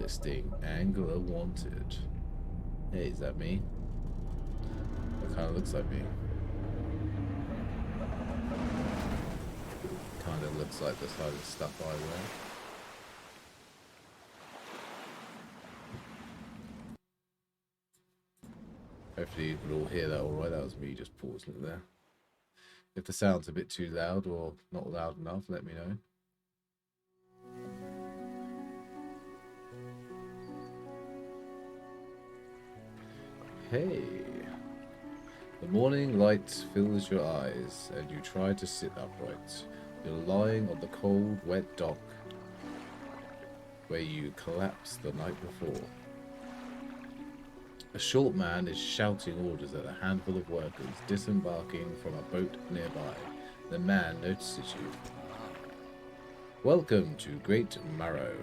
listing. Angler wanted. Hey, is that me? That kind of looks like me. Kind of looks like the side of stuff I wear. Hopefully you could all hear that alright. That was me just pausing it there. If the sound's a bit too loud or not loud enough, let me know. Hey. The morning light fills your eyes and you try to sit upright. You're lying on the cold, wet dock where you collapsed the night before. A short man is shouting orders at a handful of workers disembarking from a boat nearby. The man notices you. Welcome to Great Marrow.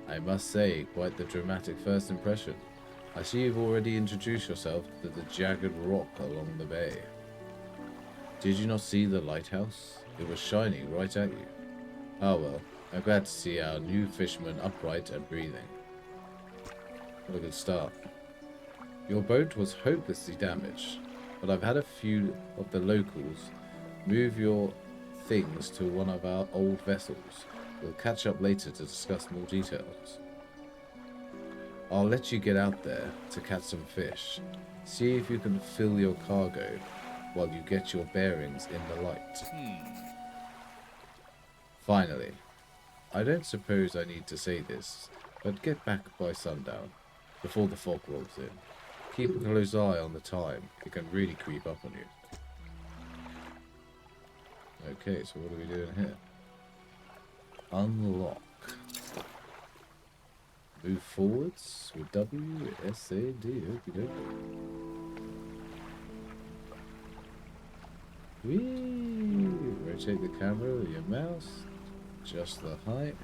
I must say, quite the dramatic first impression. I see you've already introduced yourself to the jagged rock along the bay. Did you not see the lighthouse? It was shining right at you. Oh well, I'm glad to see our new fisherman upright and breathing. What a good start. Your boat was hopelessly damaged, but I've had a few of the locals move your things to one of our old vessels. We'll catch up later to discuss more details. I'll let you get out there to catch some fish. See if you can fill your cargo while you get your bearings in the light. Finally, I don't suppose I need to say this, but get back by sundown, before the fog rolls in. Keep a close eye on the time. It can really creep up on you. Okay, so what are we doing here? Unlock. Move forwards with W, S, A, D. Okie dokie. Whee! Rotate the camera with your mouse. Adjust the height.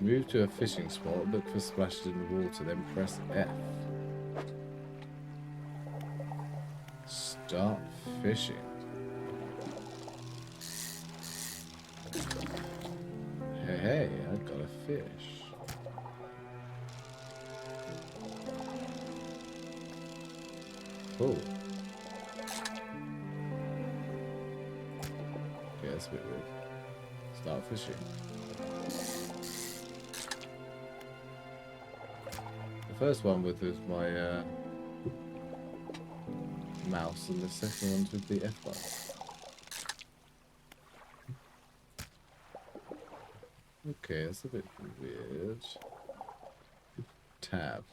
Move to a fishing spot. Look for splashes in the water. Then press F. Start fishing. Hey, I got a fish. Cool. Okay, that's a bit weird. Start fishing. The first one was with my mouse, and the second one's with the F button. Okay, that's a bit weird. Tab.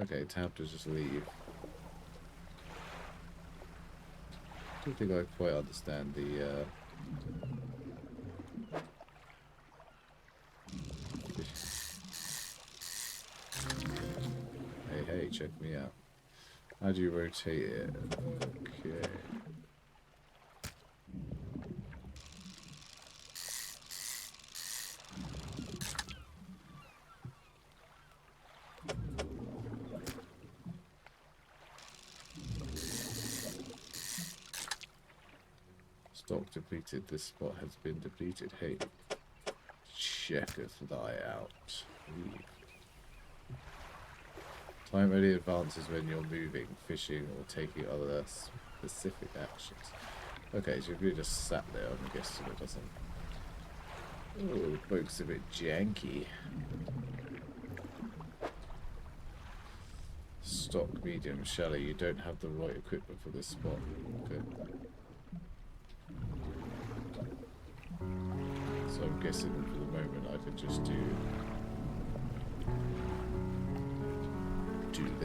Okay, tab to just leave. I don't think I quite understand the Hey, check me out. How do you rotate it? Okay. Stock depleted. This spot has been depleted. Hey, checketh thy out. Leave. Time only advances when you're moving, fishing, or taking other specific actions. Okay, so if you just sat there, I'm guessing it doesn't. Oh, the boat's a bit janky. Stock, medium, shallow. You don't have the right equipment for this spot. Okay. So I'm guessing for the moment I can just do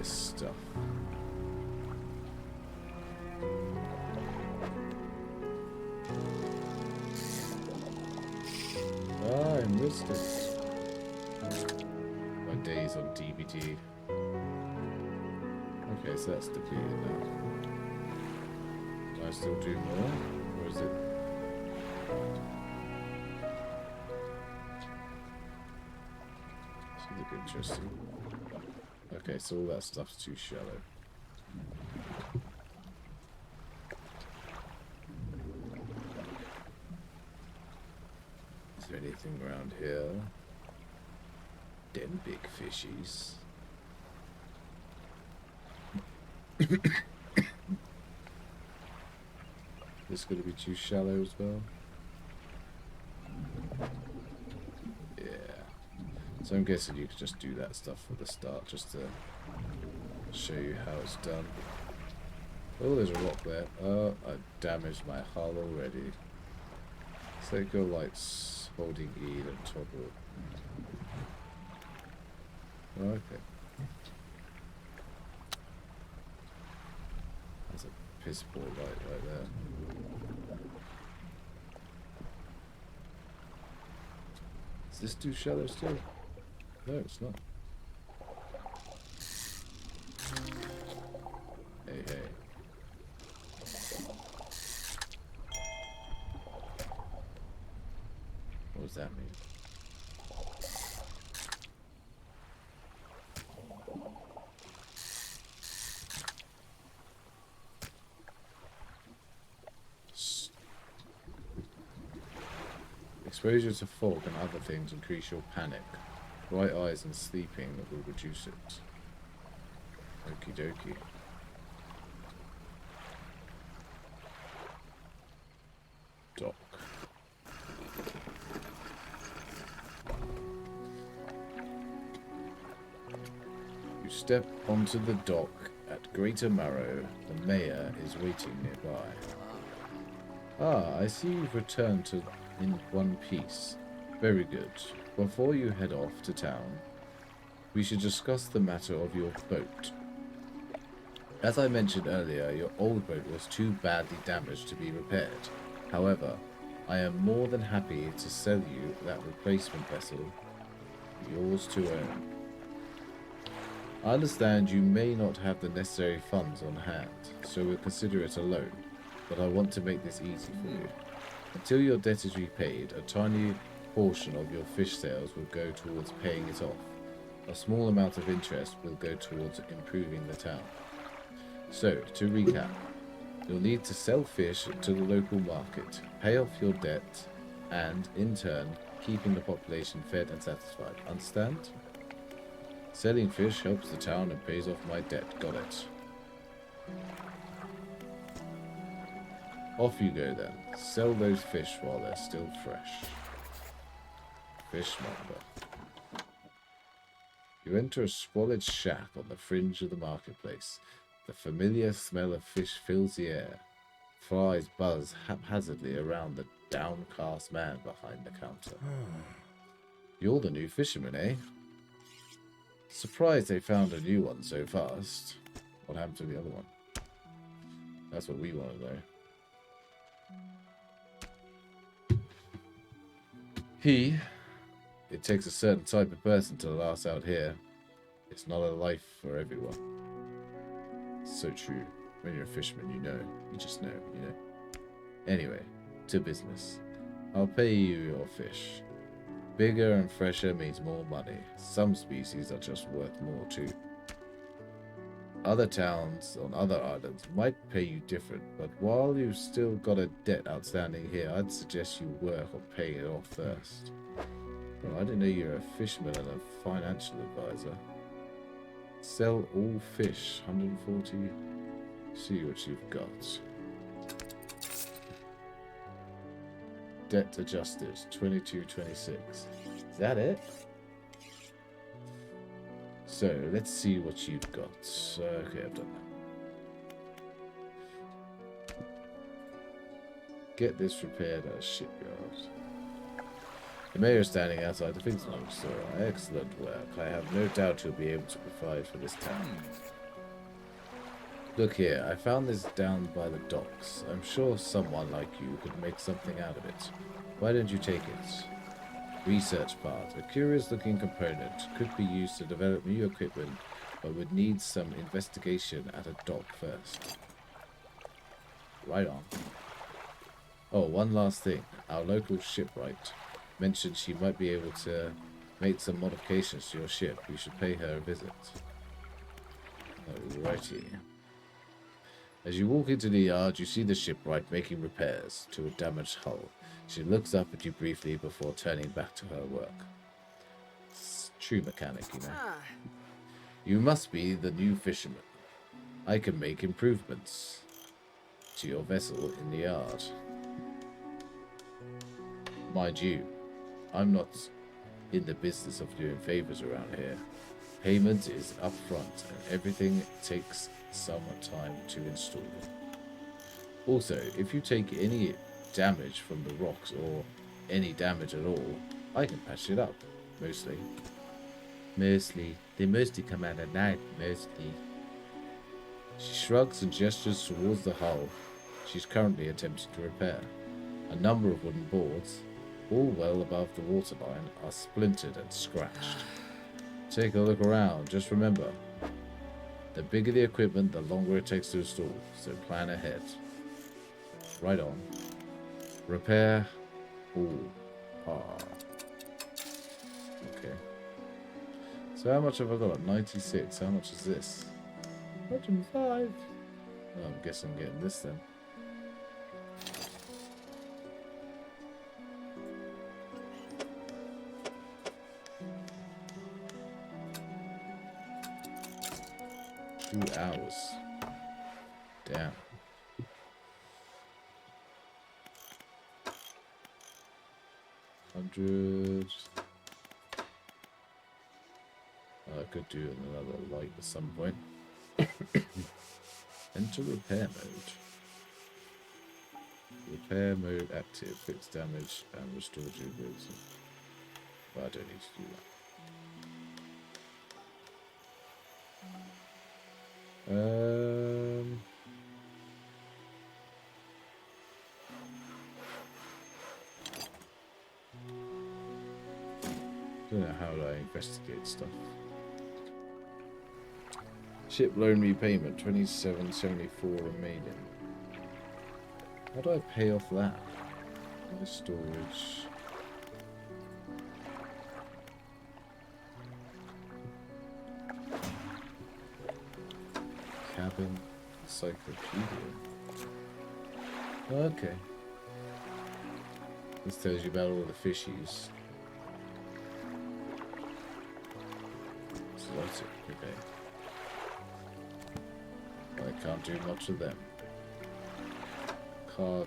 this stuff. Ah, I missed it. My days on DVD. Okay, so that's depleted now. Can I still do more? Or is it... This look interesting. Okay, so all that stuff's too shallow. Is there anything around here. Them big fishies. This gonna be too shallow as well. Yeah. So I'm guessing you could just do that stuff at the start just to show you how it's done. Oh, there's a rock there. Oh, I damaged my hull already. So go lights holding E and toggle. Okay. That's a piss poor light right there. Is this too shallow still? No, it's not. Hey, hey. What does that mean? Exposure to fog and other things increase your panic. Bright eyes and sleeping will reduce it. Okie dokie. Dock. You step onto the dock at Greater Marrow. The mayor is waiting nearby. Ah, I see you've returned to in one piece. Very good. Before you head off to town, we should discuss the matter of your boat. As I mentioned earlier, your old boat was too badly damaged to be repaired. However, I am more than happy to sell you that replacement vessel, yours to own. I understand you may not have the necessary funds on hand, so we'll consider it a loan, but I want to make this easy for you. Until your debt is repaid, a tiny portion of your fish sales will go towards paying it off. A small amount of interest will go towards improving the town. So, to recap, you'll need to sell fish to the local market, pay off your debt, and, in turn, keeping the population fed and satisfied. Understand? Selling fish helps the town and pays off my debt. Got it. Off you go then. Sell those fish while they're still fresh. Fishmonger. You enter a squalid shack on the fringe of the marketplace. The familiar smell of fish fills the air. Flies buzz haphazardly around the downcast man behind the counter. You're the new fisherman, eh? Surprised they found a new one so fast. What happened to the other one? That's what we want to know. It takes a certain type of person to last out here. It's not a life for everyone. So true. When you're a fisherman, you know. You just know, you know. Anyway, to business. I'll pay you your fish. Bigger and fresher means more money. Some species are just worth more too. Other towns on other islands might pay you different, but while you've still got a debt outstanding here, I'd suggest you work on paying it off first. Well, I didn't know you're a fisherman and a financial advisor. Sell all fish, 140. See what you've got. Debt adjusted, 22.26. Is that it? So, let's see what you've got. Okay, I've done that. Get this repaired at a shipyard. The mayor is standing outside the fishmonger store. Excellent work. I have no doubt you'll be able to provide for this town. Look here, I found this down by the docks. I'm sure someone like you could make something out of it. Why don't you take it? Research part. A curious-looking component could be used to develop new equipment, but would need some investigation at a dock first. Right on. Oh, one last thing. Our local shipwright mentioned she might be able to make some modifications to your ship. We should pay her a visit. Alrighty. As you walk into the yard, you see the shipwright making repairs to a damaged hull. She looks up at you briefly before turning back to her work. It's true mechanic, you know. You must be the new fisherman. I can make improvements to your vessel in the yard. Mind you, I'm not in the business of doing favors around here. Payment is upfront and everything takes some time to install. Also, if you take any damage from the rocks or any damage at all, I can patch it up. Mostly. They mostly come out at night. Mostly. She shrugs and gestures towards the hull she's currently attempting to repair. A number of wooden boards, all well above the waterline, are splintered and scratched. Take a look around. Just remember, the bigger the equipment, the longer it takes to install, so plan ahead. Right on. Repair all. Okay. So how much have I got? 96. How much is this? 105. Oh, I guess I'm getting this then. Two hours. Damn. $100. I could do another light at some point. Enter repair mode. Repair mode active. Fix damage and restore durability. But I don't need to do that. Don't know how I investigate stuff. Ship loan repayment, 27.74 remaining. How do I pay off that? My storage. Cabin, encyclopedia. Okay. This tells you about all the fishies. Exotic, okay. I can't do much of them. Cargo.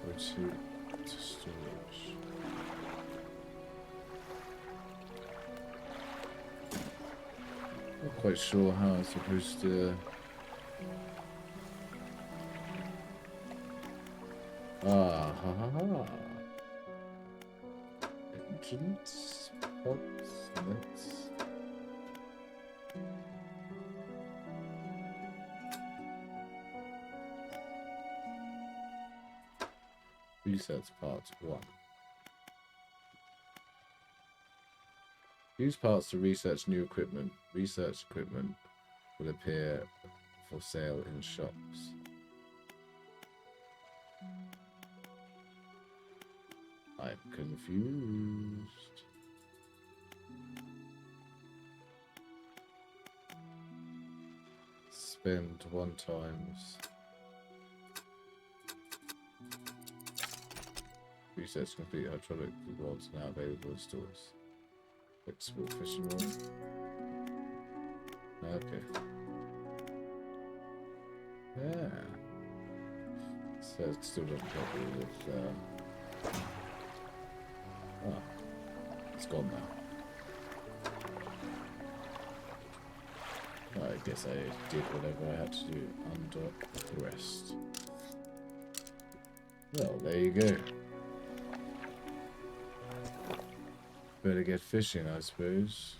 Go to storage. Not quite sure how I'm supposed to... Ah, ha ha ha. Entrance, box, let's... Research part 1. Use parts to research new equipment. Research equipment will appear for sale in shops. I'm confused. Spend 1 times. Research complete. Hydraulic rods now available in stores. Export fishing rod. Okay. Yeah. So it still doesn't help me with. Oh, it's gone now. I guess I did whatever I had to do under rest. Well, there you go. Better get fishing, I suppose.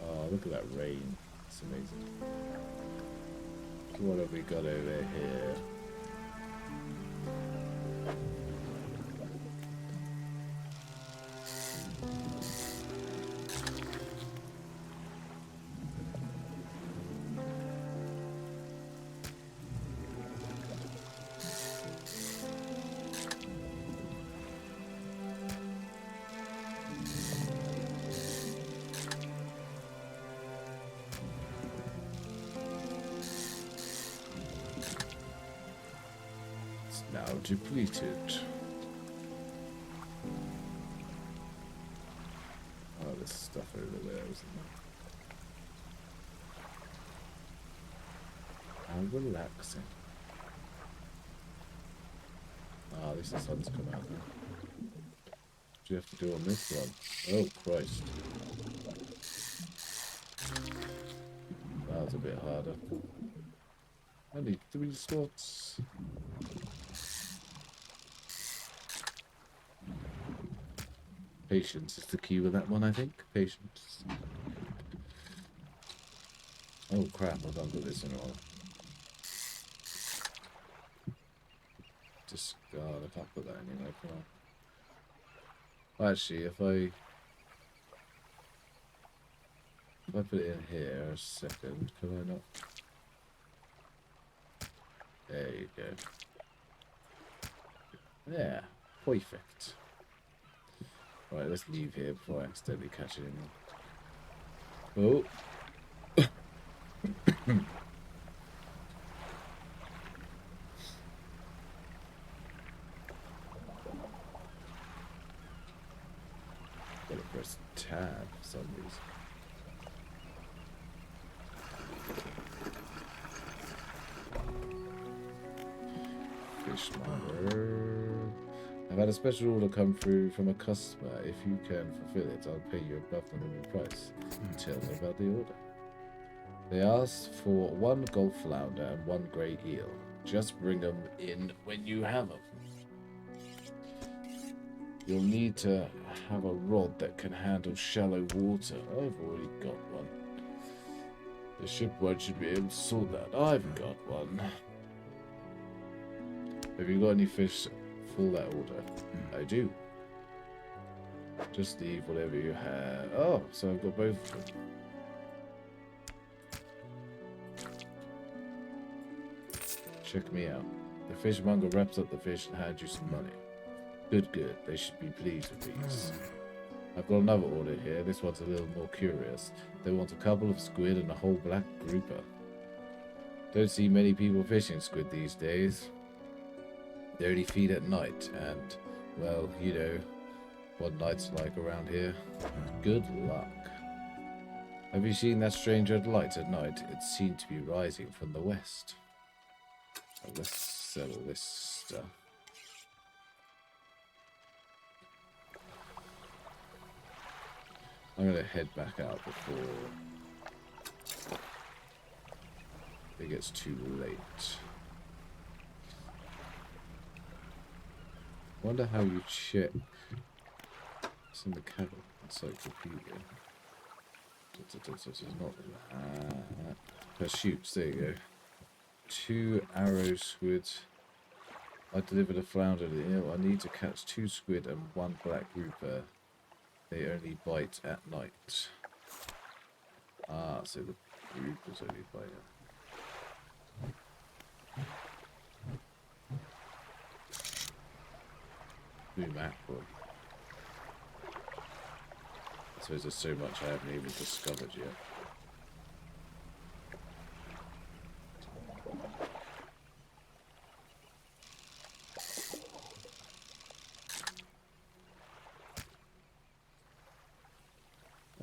Oh, look at that rain. It's amazing. So what have we got over here? depleted. Oh, there's stuff over there, isn't there? How relaxing. Ah, at least the sun's come out now. What do you have to do on this one? Oh, Christ. That was a bit harder. I need 3 slots. Patience is the key with that one, I think. Patience. Oh crap, I've done with this in a while. Discard, I can't put that anywhere, can I? Actually, if I put it in here a second, can I not? There you go. Yeah, perfect. Right, let's leave here before I accidentally catch it anymore. Oh. Gotta press tab for some reason. Fishmonger. I've had a special order come through from a customer. If you can fulfill it, I'll pay you above the minimum price. Tell me about the order. They asked for 1 Gulf flounder and 1 grey eel. Just bring them in when you have them. You'll need to have a rod that can handle shallow water. I've already got one. The shipwright should be able to sort that. I've got one. Have you got any fish for that order? I do. Just leave whatever you have. Oh, so I've got both of them. Check me out. The fishmonger wraps up the fish and hands you some money. Good, good. They should be pleased with these. I've got another order here. This one's a little more curious. They want a couple of squid and a whole black grouper. Don't see many people fishing squid these days. They only feed at night, and, well, you know what night's like around here. Good luck. Have you seen that strange red light at night? It seemed to be rising from the west. Oh, let's sell all this stuff. I'm going to head back out before it gets too late. Wonder how you check. It's in the cabin encyclopedia. It's not that. Pursuits, there you go. 2 arrow squid. I delivered a flounder. I need to catch 2 squid and 1 black grouper. They only bite at night. Ah, so the groupers only bite at Blue mackerel. I suppose there's so much I haven't even discovered yet.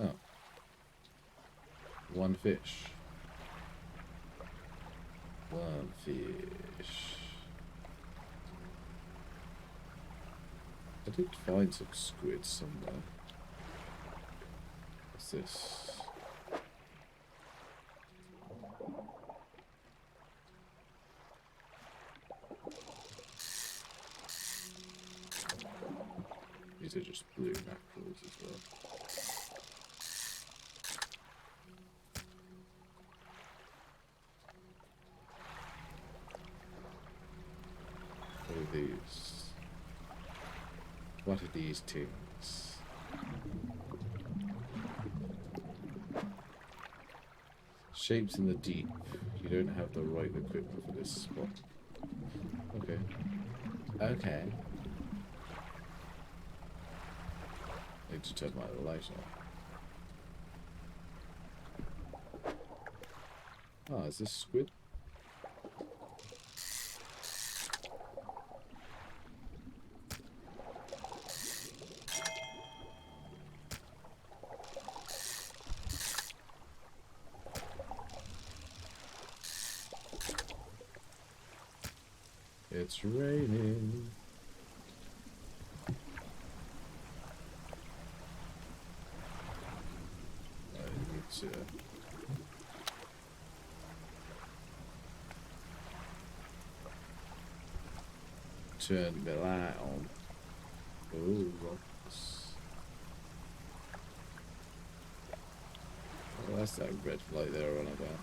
Oh. 1 fish. 1 fish. I did find some squid somewhere. What's this? These are just blue mackerels as well. What are these? What are these things? Shapes in the deep. You don't have the right equipment for this spot. Okay. Okay. I need to turn my light on. Ah, is this squid? It's raining. I need to turn the light on. Oh, rocks. Oh, that's that red light they're on about.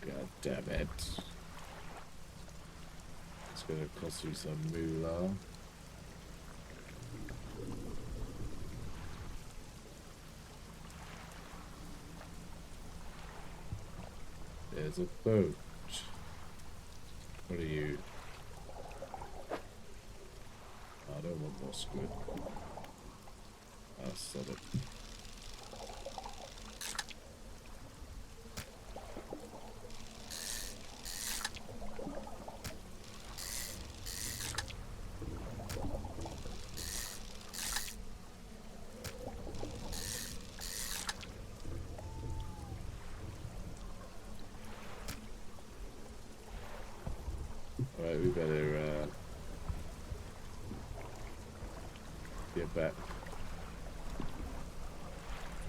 God damn it. It's gonna cost you some moolah. There's a boat. What are you? I don't want more squid. I'll sell it. Alright, we better get back.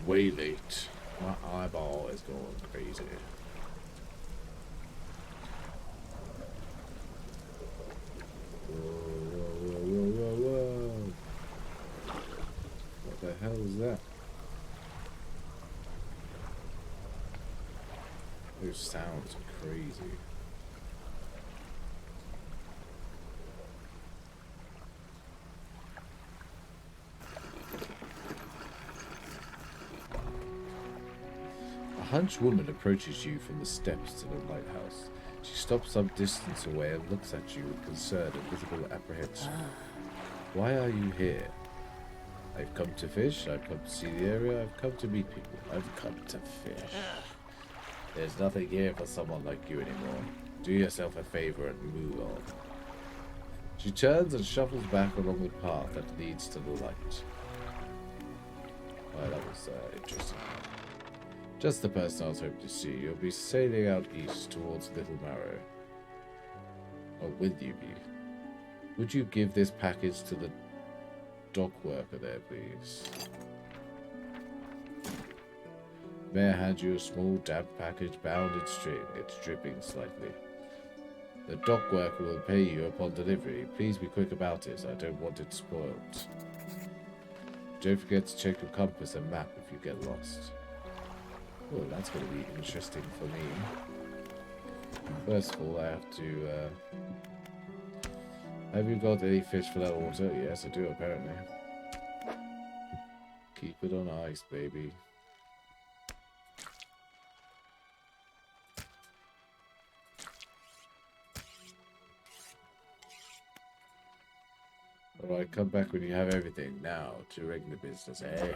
Way late. My eyeball is going crazy. Whoa, whoa, whoa, whoa, whoa, whoa. What the hell is that? Those sounds are crazy. A hunched woman approaches you from the steps to the lighthouse. She stops some distance away and looks at you with concern and visible apprehension. Why are you here? I've come to fish, I've come to see the area, I've come to meet people. I've come to fish. There's nothing here for someone like you anymore. Do yourself a favor and move on. She turns and shuffles back along the path that leads to the light. Oh, that was interesting. Just the person I was hoping to see. You'll be sailing out east towards Little Marrow. Or will you be? Would you give this package to the dock worker there, please? May I hand you a small damp package bound in string? It's dripping slightly. The dock worker will pay you upon delivery. Please be quick about it. I don't want it spoiled. Don't forget to check your compass and map if you get lost. Oh, that's going to be interesting for me. First of all, I have to... Have you got any fish for that water? Yes, I do, apparently. Keep it on ice, baby. Alright, come back when you have everything. Now, to regular business, eh?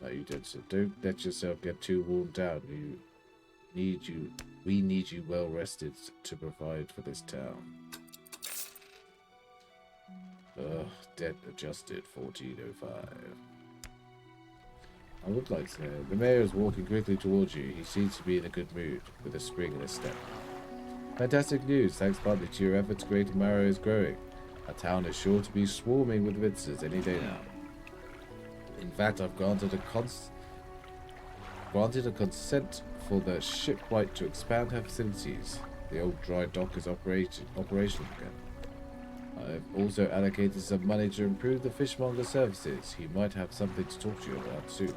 No, you did, so don't let yourself get too worn down. We need you well rested to provide for this town. Debt adjusted 1405. I would like to know. The mayor is walking quickly towards you. He seems to be in a good mood, with a spring in his step. Fantastic news. Thanks partly to your efforts, Greater Marrow is growing. Our town is sure to be swarming with visitors any day now. In fact, I've granted a consent for the shipwright to expand her facilities. The old dry dock is operational again. I've also allocated some money to improve the fishmonger's services. He might have something to talk to you about soon.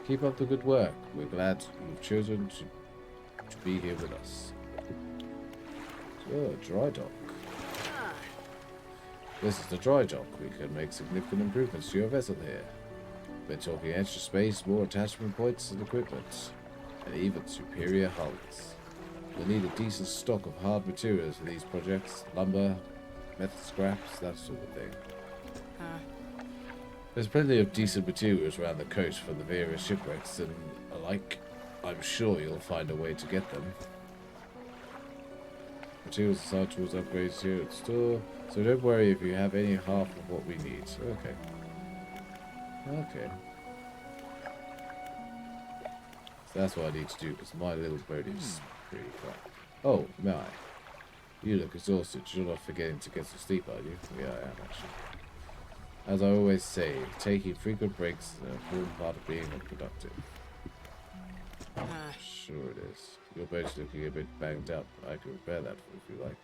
Keep up the good work. We're glad you've chosen to be here with us. So, dry dock. This is the dry dock. We can make significant improvements to your vessel here. We're talking extra space, more attachment points and equipment, and even superior hulls. We'll need a decent stock of hard materials for these projects, lumber, metal scraps, that sort of thing. There's plenty of decent materials around the coast from the various shipwrecks and alike. I'm sure you'll find a way to get them. Materials aside towards upgrades here at the store, so don't worry if you have any half of what we need. Okay. Okay. That's what I need to do, because my little boat is pretty crap. Oh, my. You look exhausted. You're not forgetting to get some sleep, are you? Yeah, I am, actually. As I always say, taking frequent breaks is an important part of being productive. Sure it is. Your boat's looking a bit banged up. I can repair that if you like.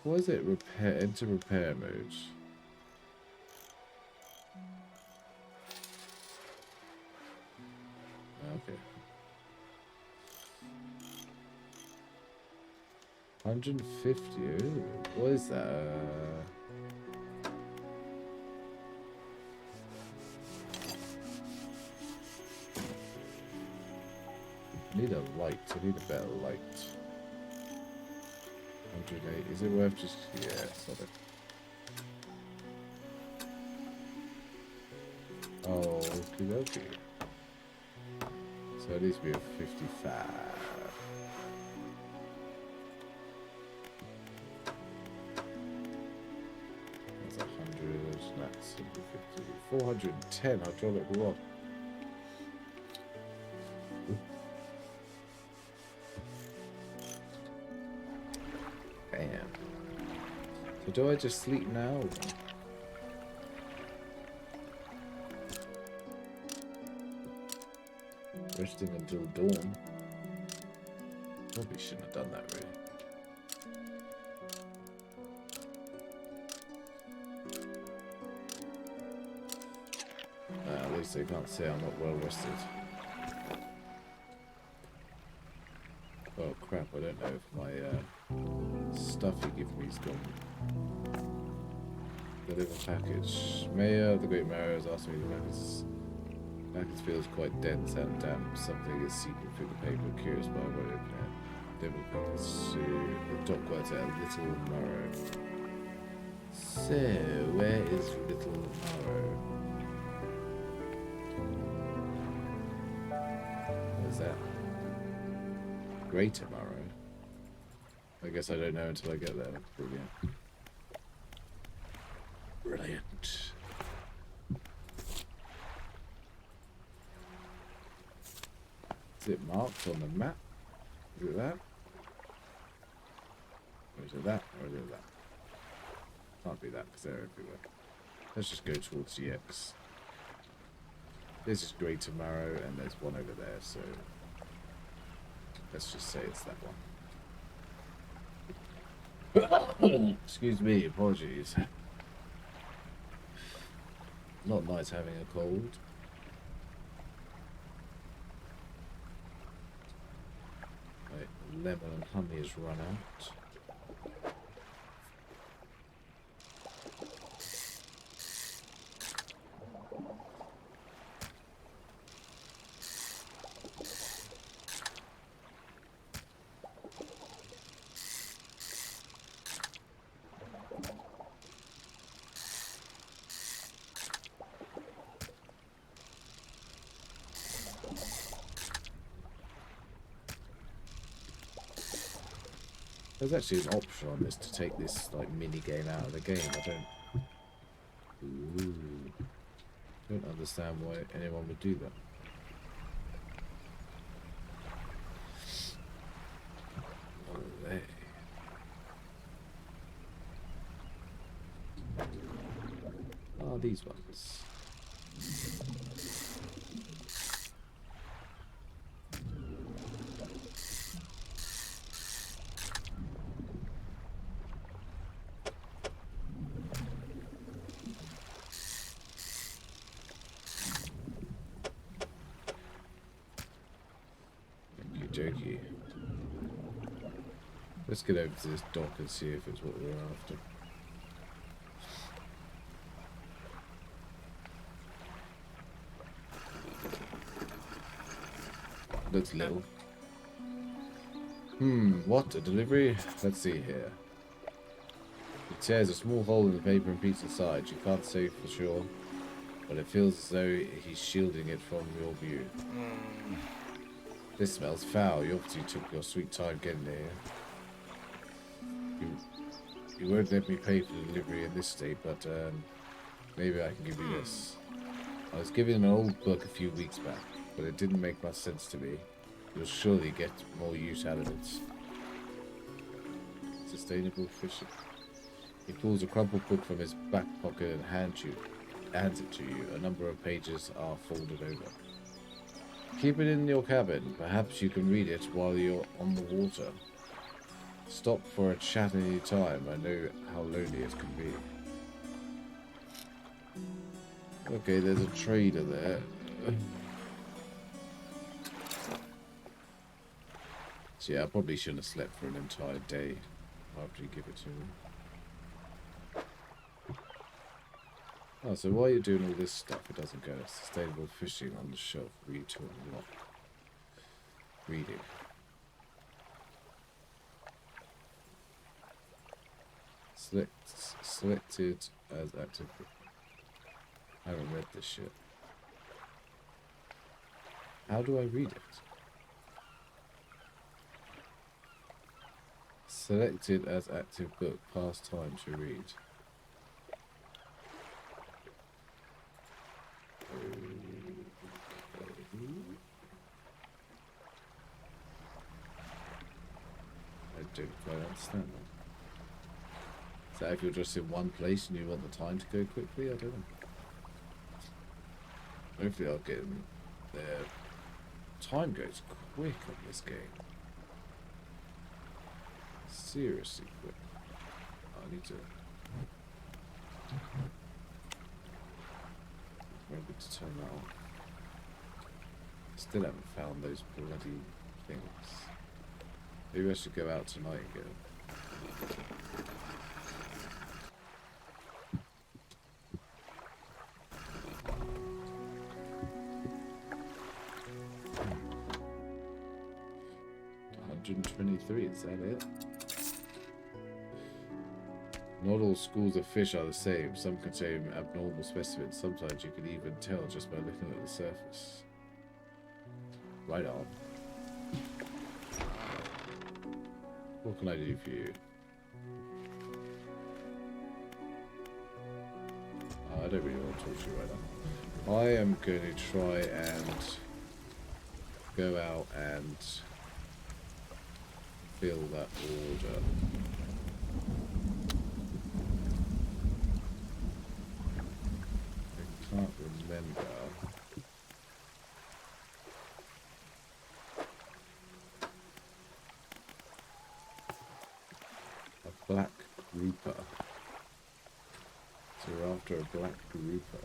What is it? Repair. Enter repair mode. Okay. 150. Ooh, what is that? I need a light. I need a better light. 108. Is it worth just... Yeah, stop it. Oh, okay. So it needs to be a 55. That's 100. That's 50. 410 hydraulic rod. Damn. So do I just sleep now? Resting until dawn. Probably shouldn't have done that, really. At least they can't say I'm not well rested. Oh crap, I don't know if my stuff you give me is gone. Deliver package. Mayor of the Great Marrow has asked me to package feels quite dense and damp. Something is seeping through the paper. Curious, but I won't open it. Deliver package to the dock works at Little Marrow. So, where is Little Marrow? What is that? Greater Marrow. I guess I don't know until I get there. Brilliant. Brilliant. Is it marked on the map? Is it that? Or is it that? Or is it that? Can't be that because they're everywhere. Let's just go towards GX. This is Greater Marrow and there's one over there, so let's just say it's that one. Excuse me, apologies. Not nice having a cold. Right, lemon and honey has run out. There's actually an option on this to take this like mini game out of the game. I don't understand why anyone would do that. What are they? Oh, these ones. Jokey. Let's get over to this dock and see if it's what we're after. Looks little. What? A delivery? Let's see here. It tears a small hole in the paper and peeks inside. You can't say for sure, but it feels as though he's shielding it from your view. This smells foul. You obviously took your sweet time getting there. You won't let me pay for the delivery in this state, but maybe I can give you this. I was given an old book a few weeks back. but it didn't make much sense to me. You'll surely get more use out of it. Sustainable fishing. He pulls a crumpled book from his back pocket and hands it to you. A number of pages are folded over. Keep it in your cabin. Perhaps you can read it while you're on the water. Stop for a chat any time. I know how lonely it can be. Okay, there's a trader there. So yeah, I probably shouldn't have slept for an entire day after you give it to me. Oh, so while you're doing all this stuff, it doesn't go. Sustainable fishing on the shelf. Read to unlock. Reading. Selected as active. I haven't read this shit. How do I read it? Selected as active book. Past time to read. I don't quite understand that. Is that if you're just in one place and you want the time to go quickly? I don't know. Hopefully I'll get in there. Time goes quick on this game. Seriously quick. I need to remember to turn that on. Still haven't found those bloody things. Maybe I should go out tonight and get them. Is that it? Not all schools of fish are the same. Some contain abnormal specimens. Sometimes you can even tell just by looking at the surface. Right on. What can I do for you? I don't really want to talk to you right now. I am going to try and go out and fill that order. I can't remember. A black grouper. So we're after a black grouper.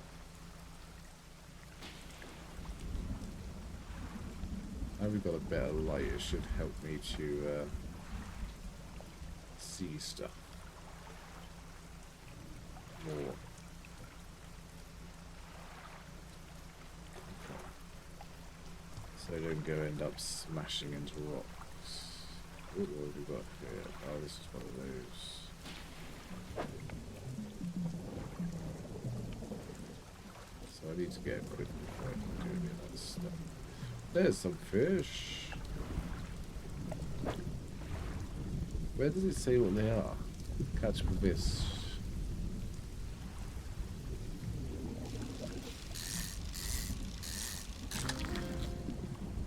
Now we've got a better light, it should help me to see stuff more. So I don't go end up smashing into rocks. Ooh, what have we got here? Oh, this is one of those. So I need to get quickly before I can do any of that stuff. There's some fish. Where does it say what they are? Catch for this.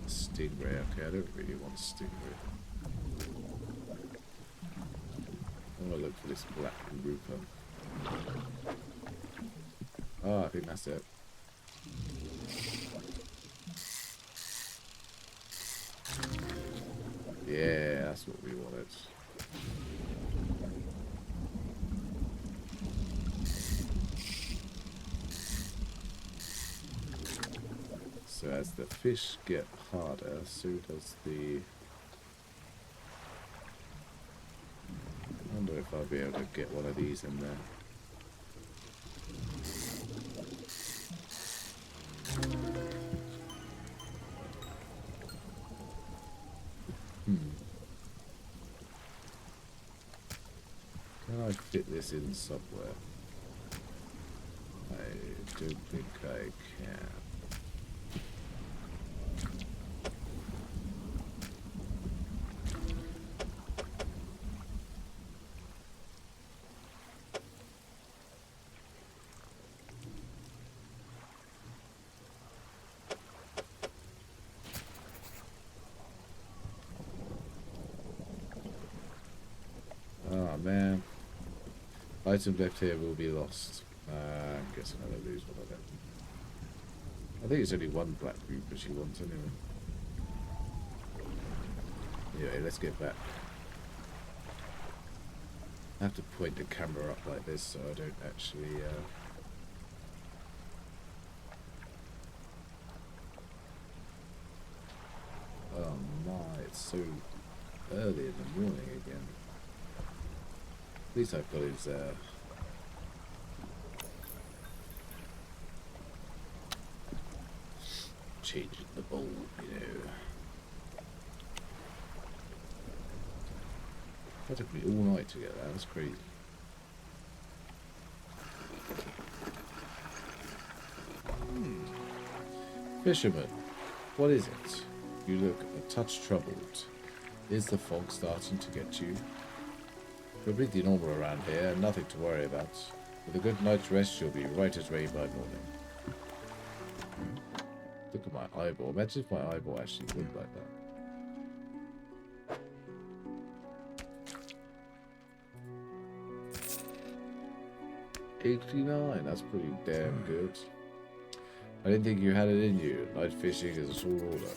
Stingray. Okay, I don't really want stingray. I want to look for this black grouper. Oh, I think that's it. Yeah, that's what we wanted. So as the fish get harder, so does the... I wonder if I'll be able to get one of these in there. Can I fit this in somewhere? I don't think I can. Item left here will be lost. I'm guessing I'll lose one of them. I think it's only one black grouper she wants anyway. Anyway, let's get back. I have to point the camera up like this so I don't actually... Oh my, it's so early in the morning again. At least I've got his... changing the bulb, you know. That took me all night to get that, that's crazy. Fisherman, what is it? You look a touch troubled. Is the fog starting to get you? Completely normal around here, nothing to worry about. With a good night's rest, you'll be right as rain by morning. Look at my eyeball. Imagine if my eyeball actually looked like that. $89, that's pretty damn good. I didn't think you had it in you. Night fishing is a tall order.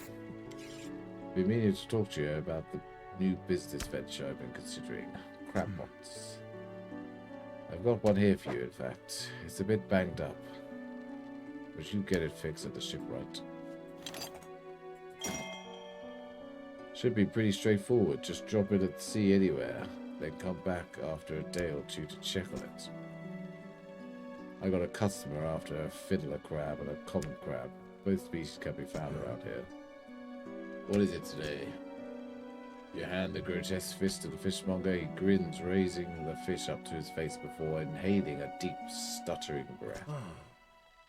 Been meaning to talk to you about the new business venture I've been considering. Crab pots. I've got one here for you, in fact. It's a bit banged up. But you get it fixed at the shipwright. Should be pretty straightforward. Just drop it at the sea anywhere. Then come back after a day or two to check on it. I got a customer after a fiddler crab and a common crab. Both species can be found around here. What is it today? You hand the grotesque fish to the fishmonger. He grins, raising the fish up to his face before inhaling a deep, stuttering breath.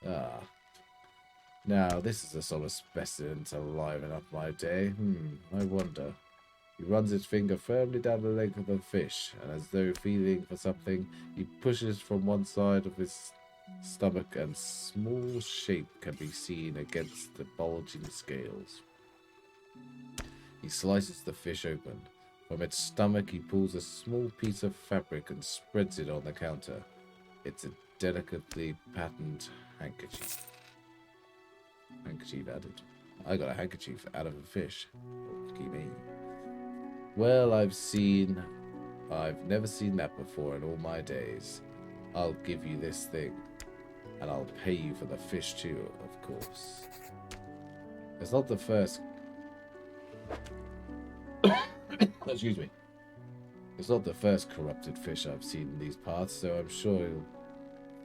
Ah. Now, this is a solid specimen to liven up my day. I wonder. He runs his finger firmly down the leg of the fish, and as though feeling for something, he pushes from one side of his stomach, and small shape can be seen against the bulging scales. He slices the fish open. From its stomach, he pulls a small piece of fabric and spreads it on the counter. It's a delicately patterned handkerchief. Handkerchief added. I got a handkerchief out of a fish. Lucky me. Well, I've never seen that before in all my days. I'll give you this thing. And I'll pay you for the fish too, of course. It's not the first... Excuse me. It's not the first corrupted fish I've seen in these parts, so I'm sure you'll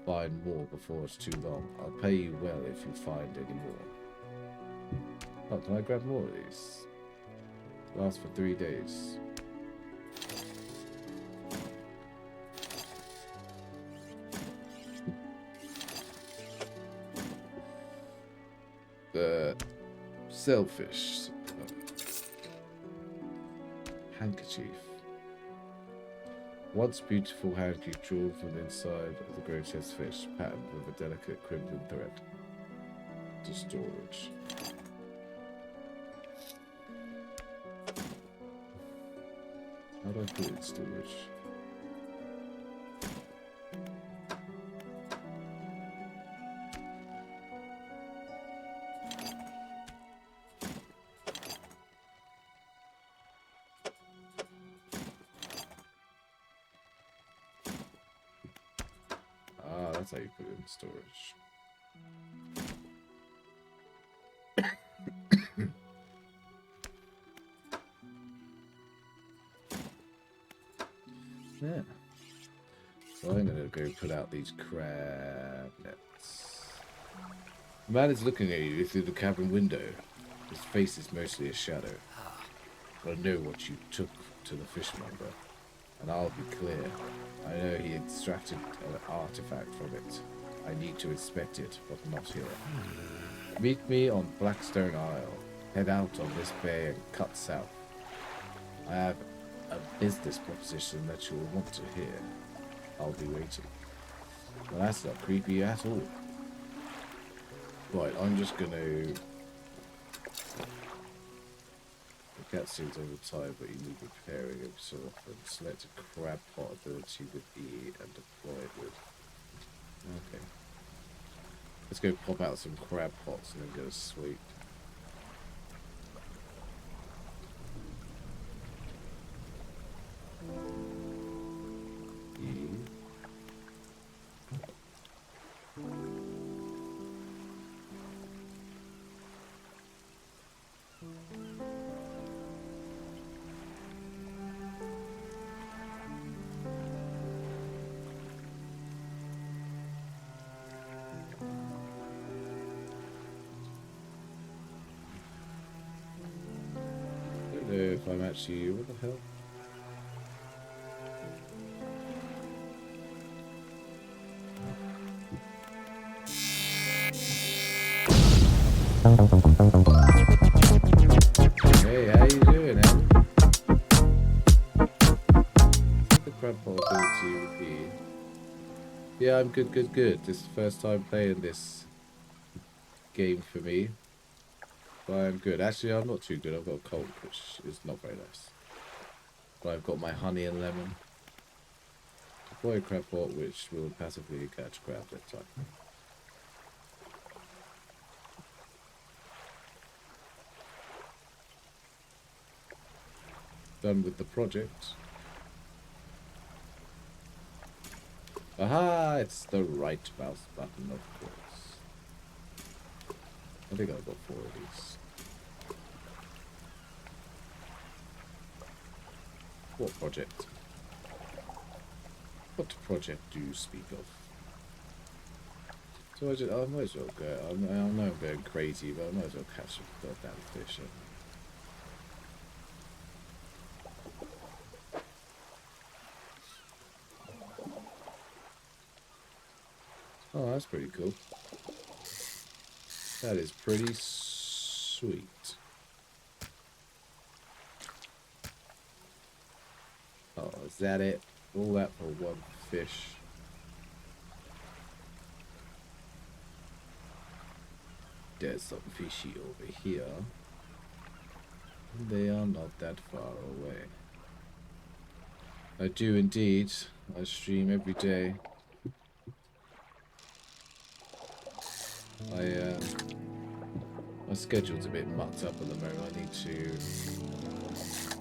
find more before it's too long. I'll pay you well if you find any more. Oh, can I grab more of these? Last for 3 days. Sailfish. Handkerchief. Once beautiful handkerchief drawn from the inside of the grotesque fish, patterned with a delicate crimson thread. To storage. How do I put it in storage? Ah, that's how you put it in storage. Yeah. So I'm gonna go put out these crab nets. The man is looking at you through the cabin window. His face is mostly a shadow. I know what you took to the fishmonger, and I'll be clear. I know he extracted an artifact from it. I need to inspect it, but not here. Meet me on Blackstone Isle. Head out on this bay and cut south. I have a business proposition that you'll want to hear. I'll be waiting. Well, that's not creepy at all. Right, I'm just gonna Cutscenes over time, but you need preparing every so often. Select a crab pot ability with E and deploy it with. Okay. Let's go pop out some crab pots and then get a sweep. If I'm actually, what the hell? Hey, how you doing, Em? The crab pot ability would be. Yeah, I'm good. This is the first time playing this game for me. But I'm good. Actually, I'm not too good. I've got a cold, which is not very nice. But I've got my honey and lemon. Deploy a crab pot, which will passively catch crabs at time. Done with the project. Aha! It's the right mouse button, of course. I think I've got 4 of these. What project? What project do you speak of? So I might as well go. I know I'm going crazy, but I might as well catch some goddamn fish. Oh, that's pretty cool. That is pretty sweet. Oh, is that it? All that for one fish. There's some fishy over here. They are not that far away. I do indeed. I stream every day. My schedule's a bit mucked up at the moment. I need to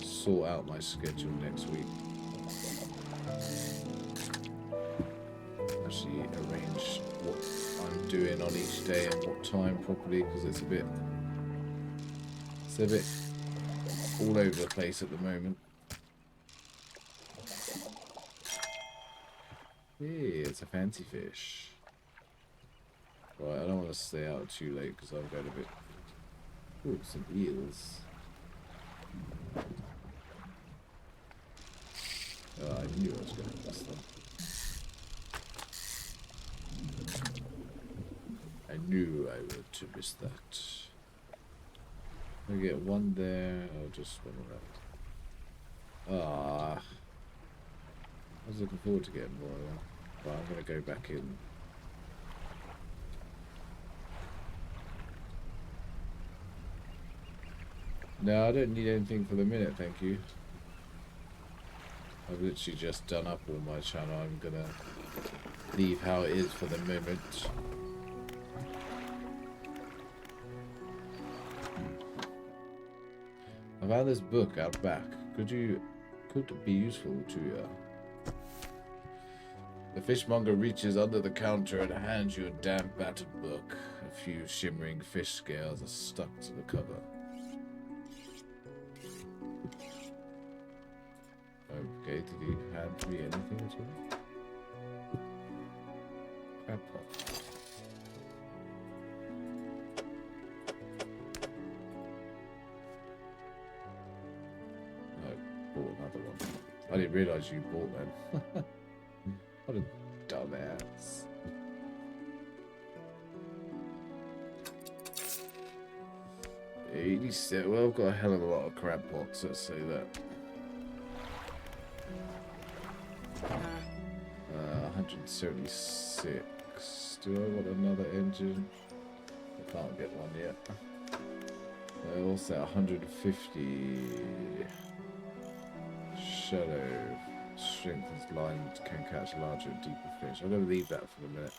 sort out my schedule next week. Actually arrange what I'm doing on each day and what time properly, because it's a bit all over the place at the moment. Hey, it's a fancy fish. Right, I don't want to stay out too late because I'm going a bit. Ooh, some eels. Oh, I knew I was going to miss them. I knew I would to miss that. I get one there. I'll just swim around. Ah, I was looking forward to getting more of them, but I'm going to go back in. No, I don't need anything for the minute, thank you. I've literally just done up all my channel. I'm gonna leave how it is for the moment. I found this book out back. Could be useful to you. The fishmonger reaches under the counter and hands you a damp, battered book. A few shimmering fish scales are stuck to the cover. Okay, did he hand me anything at all? Crab pot. I bought another one. I didn't realise you bought them. What a dumbass. Well, I've got a hell of a lot of crab pots, let's say that. 176. Do I want another engine? I can't get one yet. Also 150 shallow strengthens line can catch larger and deeper fish. I'm going to leave that for a minute.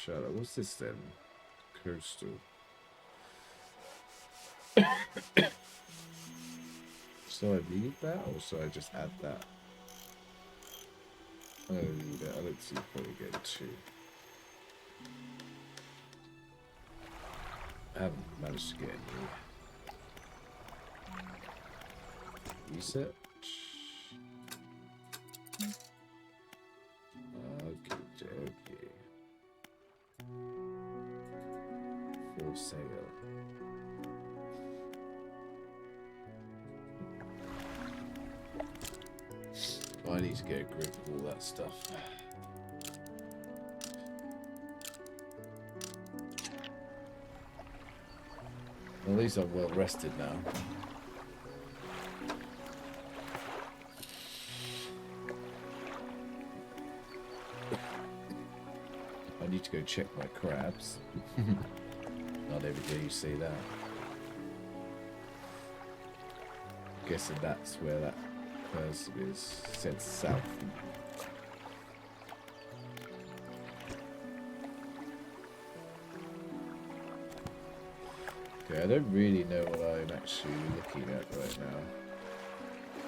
Shallow. What's this then? Coastal. So I leave that or should I just add that? I'm going to leave it. I don't see probably getting two. I haven't managed to get any research. Okay. For sale. I need to get a grip of all that stuff. Well, at least I'm well rested now. I need to go check my crabs. Not every day you see that. Guessing that's where that person is. Said south. Okay, I don't really know what I'm actually looking at right now.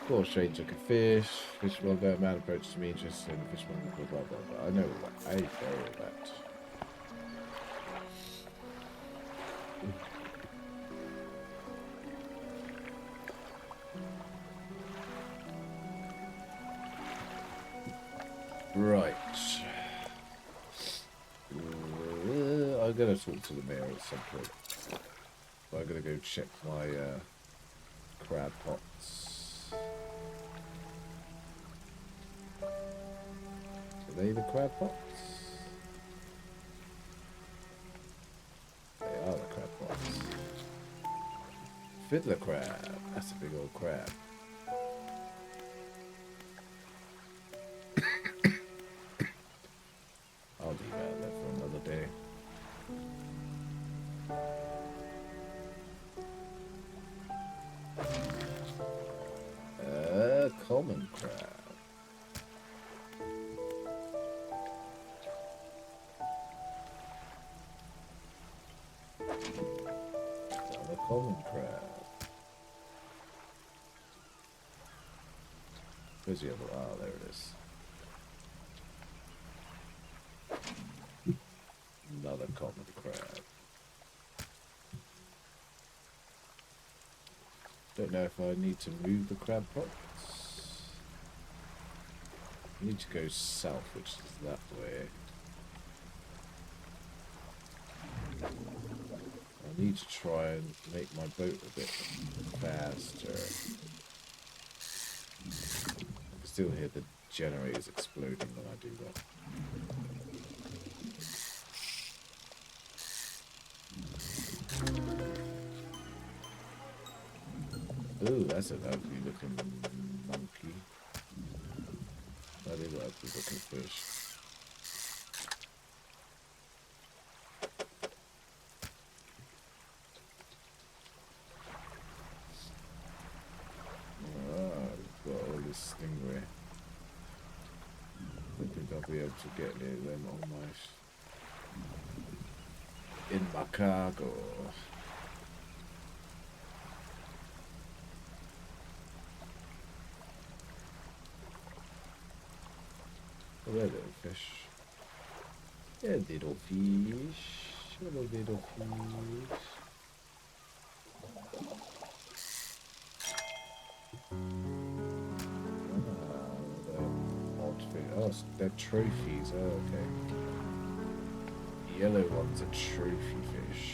Call a stranger like a fish. Fish will go. A man approaches me, interested in the fish will blah blah blah blah. I know all that. I know all that. Right. I'm gonna talk to the mayor at some point. But I'm gonna go check my crab pots. Are they the crab pots? They are the crab pots. Fiddler crab. That's a big old crab. I'll leave that there for another day. Common crab. Another common crab. Where's the other? Ah, there it is. Another common crab. Don't know if I need to move the crab pots. I need to go south, which is that way. I need to try and make my boat a bit faster. I can still hear the generators exploding when I do that. Ooh, that's an ugly looking monkey. That is an ugly looking fish. Got all this stingray. I don't think I'll be able to get near them on in my cargo. Oh, they're little fish. They're little fish. Hello, little fish. Oh, they're trophies. Oh, okay. Yellow one's a trophy fish.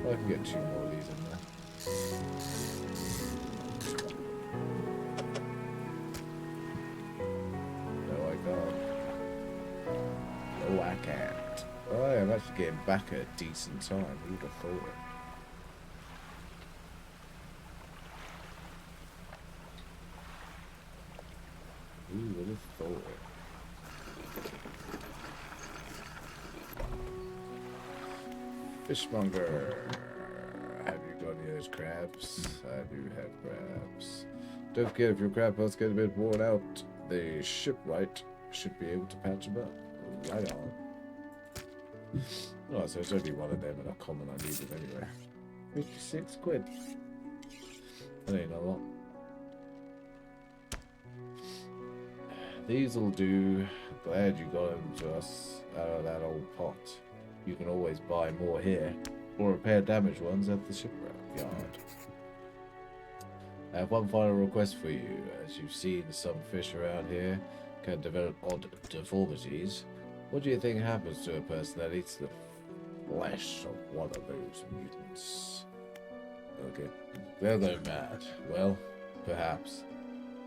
I can get 2 more of these in there. No, I can't. No, I can't. Oh, I'm actually getting back at a decent time. Who'd have thought it? Who would have thought? Fishmonger. Have you got any of those crabs? I do have crabs. Don't forget, if your crab pots get a bit worn out, the shipwright should be able to patch them up. Right on. Oh, so it's only one of them and a common I needed anyway. 56 quid. That ain't a lot. These'll do. Glad you got them to us out of that old pot. You can always buy more here, or repair damaged ones at the shipwreck yard. I have one final request for you. As you've seen, some fish around here can develop odd deformities. What do you think happens to a person that eats the flesh of one of those mutants? Okay, they'll go mad. Well, perhaps.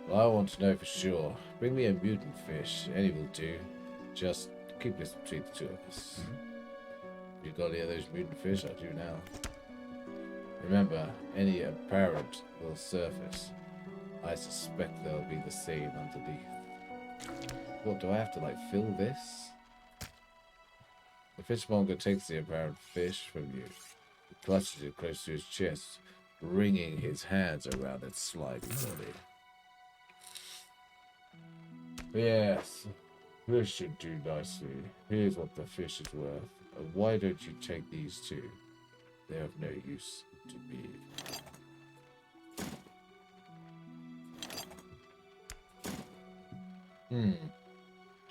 Well, I want to know for sure. Bring me a mutant fish. Any will do. Just keep this between the two of us. You got any of those mutant fish? I do now. Remember, any apparent will surface. I suspect they'll be the same underneath. What, do I have to, like, fill this? The fishmonger takes the apparent fish from you. He clutches it close to his chest, wringing his hands around its slimy body. Yes, this should do nicely. Here's what the fish is worth. Why don't you take these two? They're of no use to me.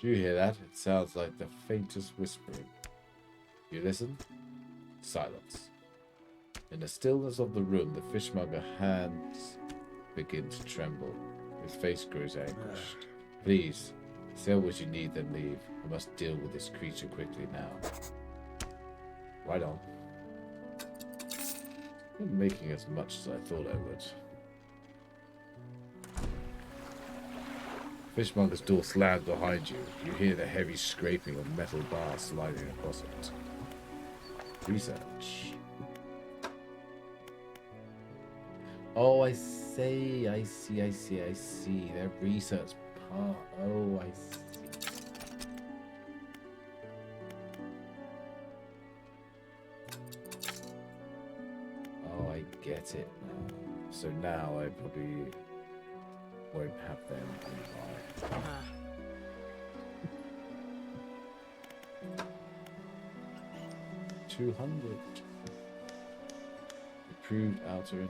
Do you hear that? It sounds like the faintest whispering. You listen? Silence. In the stillness of the room, the fishmonger's hands begin to tremble. His face grows anguished. Please, sell what you need, then leave. I must deal with this creature quickly now. Right on. I'm making as much as I thought I would. Fishmonger's door slams behind you. You hear the heavy scraping of metal bars sliding across it. Research. Oh, I see. Their research part. Oh, I see. Oh, I get it now. So now I probably won't have them anymore. 200. Improved outer engine.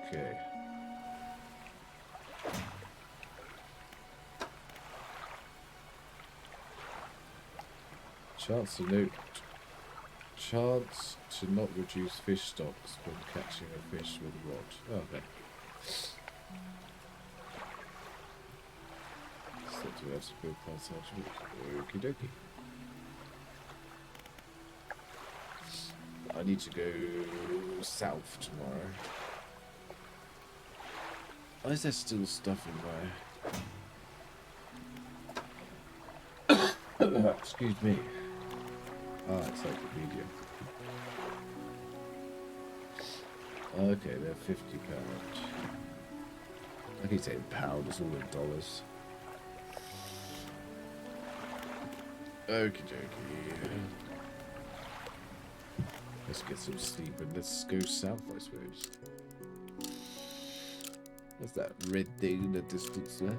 Okay. Chance to not reduce fish stocks when catching a fish with a rod. Oh, okay. Set to have good consumption. Okie dokie. I need to go south tomorrow. Why is there still stuff in my... Excuse me. Ah, encyclopedia. Okay, they're £50. I keep saying pound, it's all in dollars. Okie dokie. Let's get some sleep and let's go south, I suppose. What's that red thing in the distance there?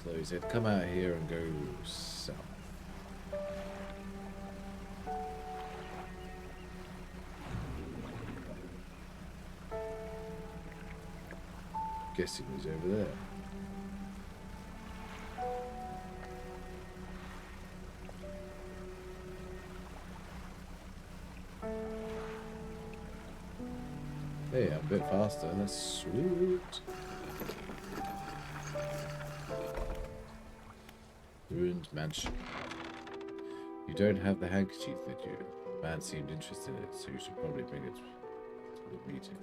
So he said, come out here and go south. Guessing he's over there. Hey, I'm a bit faster. That's sweet. Ruined mansion. You don't have the handkerchief, did you? The man seemed interested in it, so you should probably bring it to the meeting.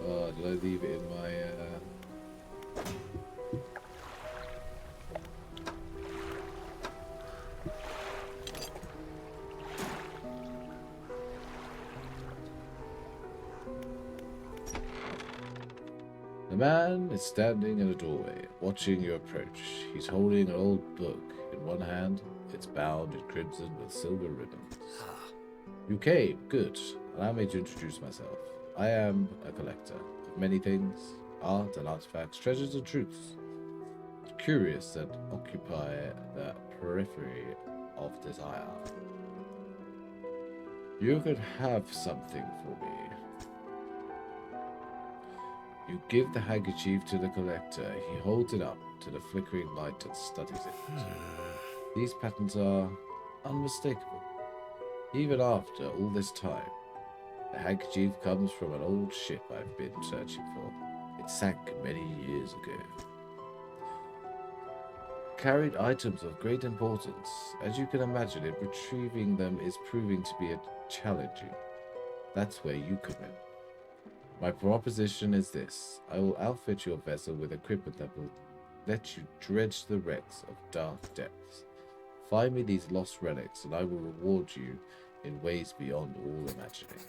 Oh, did I leave it in my... The man is standing in a doorway, watching you approach. He's holding an old book. In one hand, it's bound in crimson with silver ribbons. You came, good. Allow me to introduce myself. I am a collector of many things, art and artifacts, treasures and truths. Curious that occupy the periphery of desire. You could have something for me. You give the handkerchief to the collector. He holds it up to the flickering light and studies it. These patterns are unmistakable. Even after all this time, the handkerchief comes from an old ship I've been searching for. It sank many years ago. Carried items of great importance. As you can imagine, retrieving them is proving to be challenging. That's where you come in. My proposition is this. I will outfit your vessel with equipment that will let you dredge the wrecks of dark depths. Find me these lost relics, and I will reward you in ways beyond all imagining.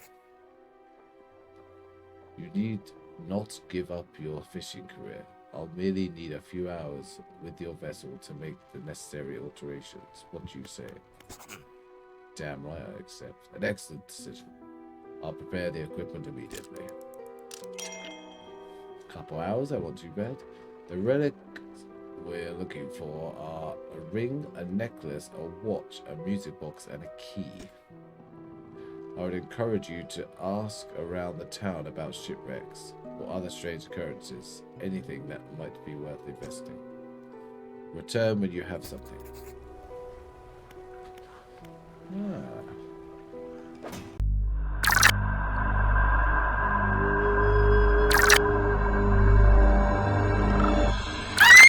You need not give up your fishing career. I'll merely need a few hours with your vessel to make the necessary alterations. What do you say? Damn right I accept. An excellent decision. I'll prepare the equipment immediately. Couple hours, that wasn't too bad. The relics we're looking for are a ring, a necklace, a watch, a music box, and a key. I would encourage you to ask around the town about shipwrecks or other strange occurrences, anything that might be worth investing. Return when you have something. Ah.